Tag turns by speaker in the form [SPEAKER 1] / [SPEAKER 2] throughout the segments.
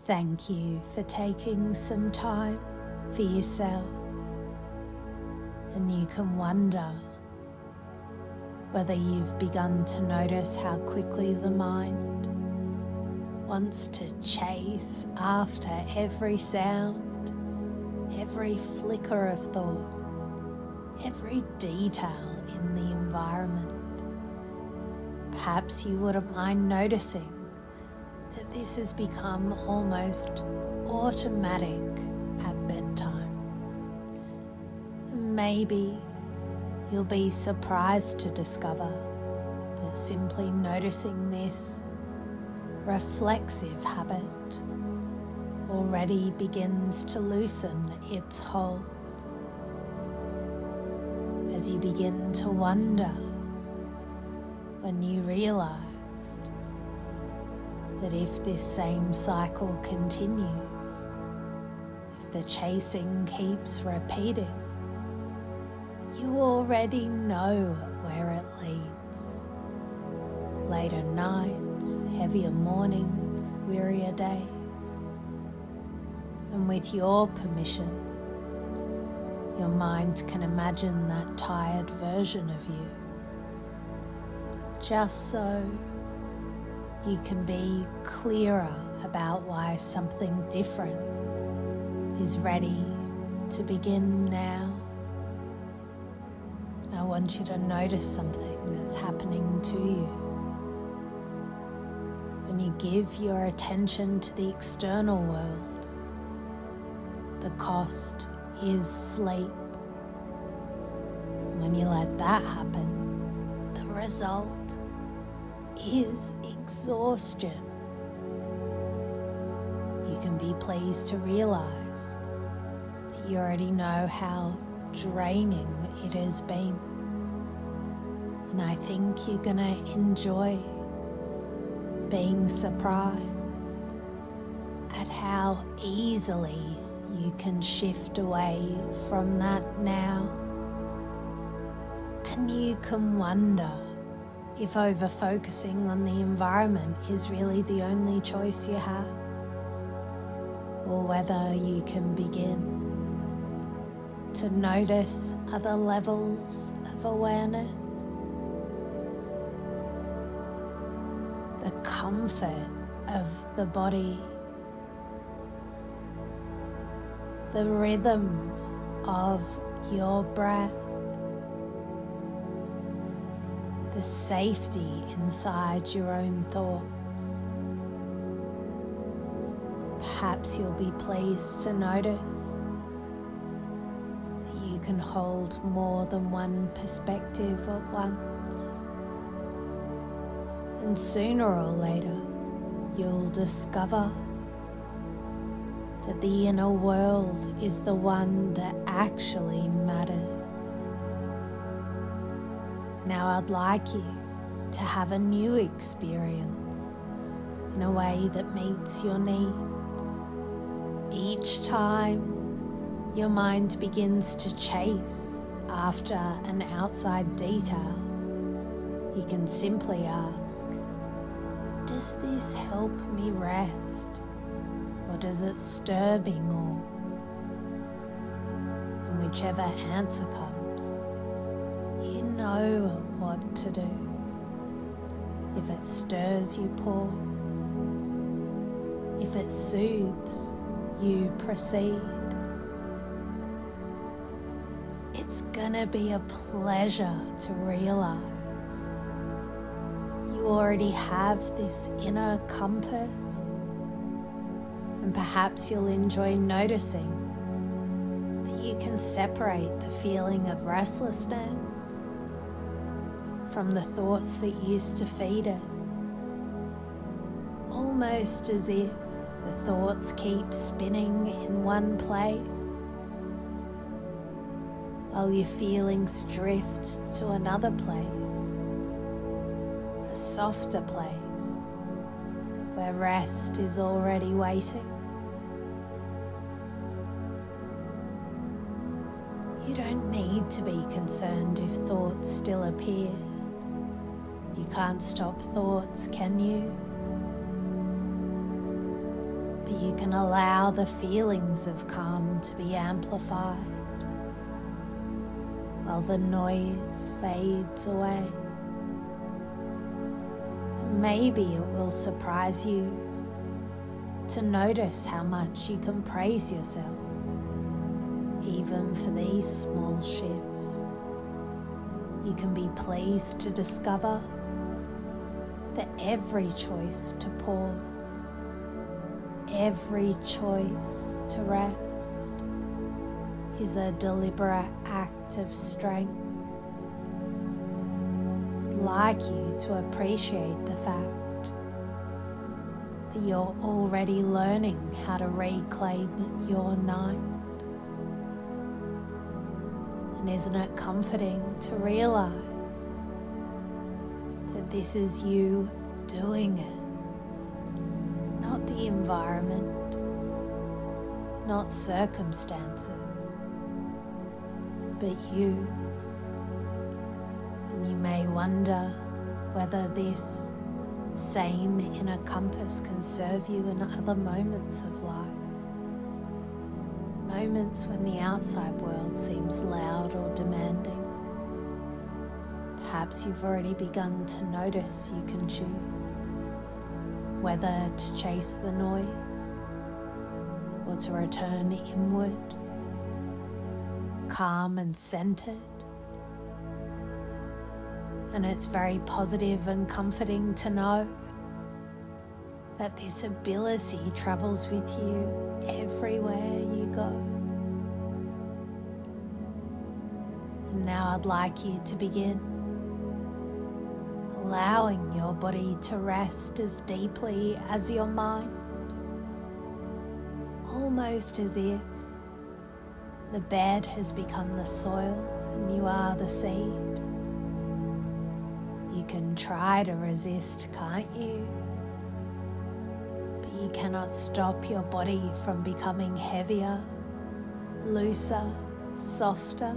[SPEAKER 1] Thank you for taking some time for yourself, and you can wonder whether you've begun to notice how quickly the mind wants to chase after every sound, every flicker of thought, every detail in the environment. Perhaps you wouldn't mind noticing that this has become almost automatic at bedtime. Maybe you'll be surprised to discover that simply noticing this reflexive habit already begins to loosen its hold as you begin to wonder when you realize that if this same cycle continues, if the chasing keeps repeating, you already know where it leads. Later nights, heavier mornings, wearier days. And with your permission, your mind can imagine that tired version of you, just so you can be clearer about why something different is ready to begin now. And I want you to notice something that's happening to you. When you give your attention to the external world, the cost is sleep. And when you let that happen, the result is exhaustion. You can be pleased to realize that you already know how draining it has been. And I think you're gonna enjoy being surprised at how easily you can shift away from that now. And you can wonder if over-focusing on the environment is really the only choice you have, or whether you can begin to notice other levels of awareness. The comfort of the body, the rhythm of your breath, the safety inside your own thoughts. Perhaps you'll be pleased to notice that you can hold more than one perspective at once. And sooner or later, you'll discover that the inner world is the one that actually matters. Now I'd like you to have a new experience in a way that meets your needs. Each time your mind begins to chase after an outside detail, you can simply ask, does this help me rest, or does it stir me more? And whichever answer comes, you know what to do. If it stirs, you pause. If it soothes, you proceed. It's gonna be a pleasure to realize you already have this inner compass, and perhaps you'll enjoy noticing that you can separate the feeling of restlessness from the thoughts that used to feed it, almost as if the thoughts keep spinning in one place while your feelings drift to another place, a softer place where rest is already waiting. You don't need to be concerned if thoughts still appear. You can't stop thoughts, can you? but you can allow the feelings of calm to be amplified while the noise fades away. Maybe it will surprise you to notice how much you can praise yourself, even for these small shifts. You can be pleased to discover that every choice to pause, every choice to rest, is a deliberate act of strength. I'd like you to appreciate the fact that you're already learning how to reclaim your night. And isn't it comforting to realize that this is you doing it, not the environment, not circumstances, but you. And you may wonder whether this same inner compass can serve you in other moments of life. Moments when the outside world seems loud or demanding. Perhaps you've already begun to notice you can choose whether to chase the noise or to return inward, calm and centered. And it's very positive and comforting to know that this ability travels with you everywhere you go. And now I'd like you to begin allowing your body to rest as deeply as your mind, almost as if the bed has become the soil and you are the seed. You can try to resist, can't you? But you cannot stop your body from becoming heavier, looser, softer.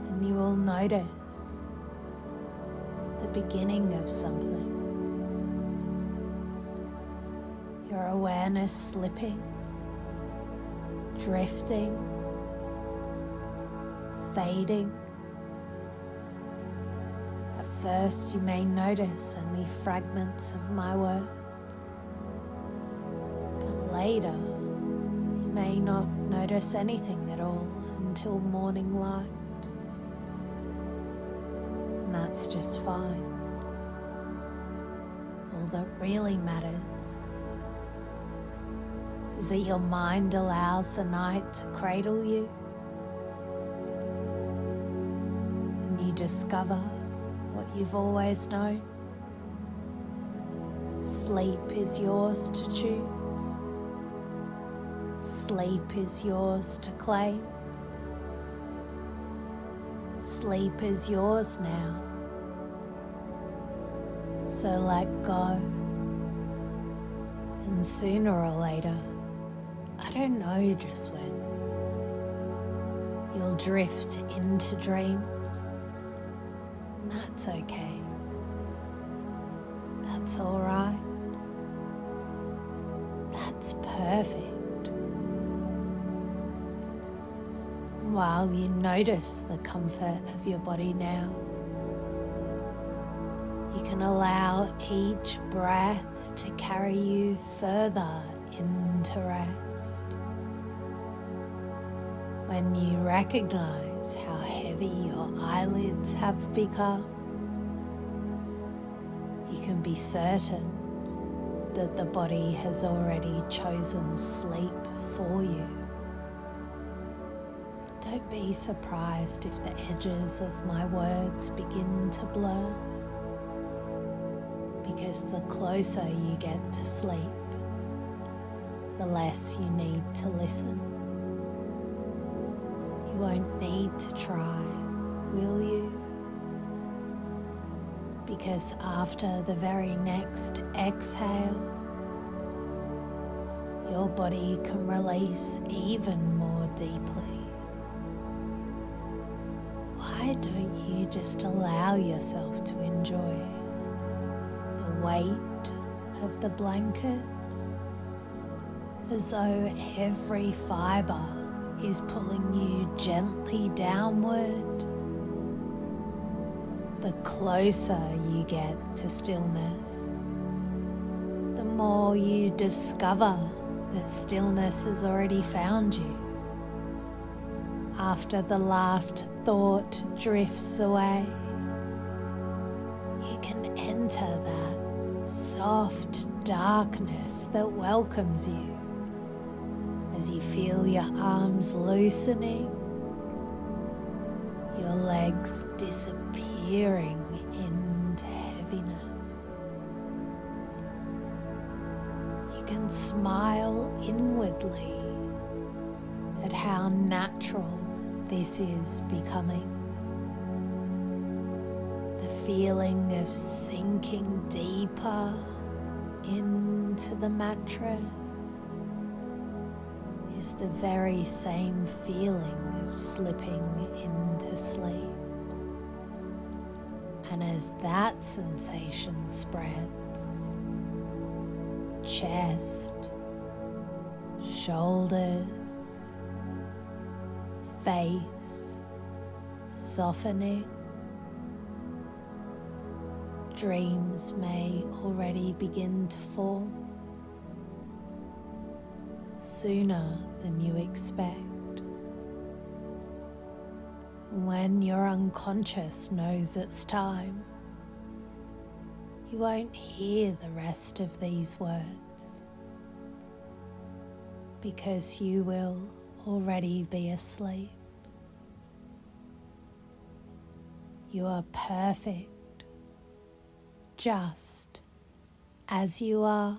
[SPEAKER 1] And you will notice the beginning of something. Your awareness slipping, drifting, fading. At first you may notice only fragments of my words, but later you may not notice anything at all until morning light. And that's just fine. All that really matters is that your mind allows the night to cradle you, and you discover what you've always known. Sleep is yours to choose. Sleep is yours to claim. Sleep is yours now. So let go. And sooner or later, I don't know just when, you'll drift into dreams. And that's okay. That's all right. That's perfect. While you notice the comfort of your body now, you can allow each breath to carry you further into rest. When you recognize how heavy your eyelids have become, you can be certain that the body has already chosen sleep for you. Don't be surprised if the edges of my words begin to blur, because the closer you get to sleep, the less you need to listen. You won't need to try, will you? Because after the very next exhale, your body can release even more deeply. Why don't you just allow yourself to enjoy the weight of the blankets, as though every fibre is pulling you gently downward. The closer you get to stillness, the more you discover that stillness has already found you. After the last thought drifts away, you can enter that soft darkness that welcomes you as you feel your arms loosening, your legs disappearing into heaviness. You can smile inwardly at how natural this is becoming. The feeling of sinking deeper into the mattress is the very same feeling of slipping into sleep. And as that sensation spreads, chest, shoulders, face softening, dreams may already begin to form sooner than you expect. When your unconscious knows it's time, you won't hear the rest of these words because you will already be asleep. You are perfect just as you are.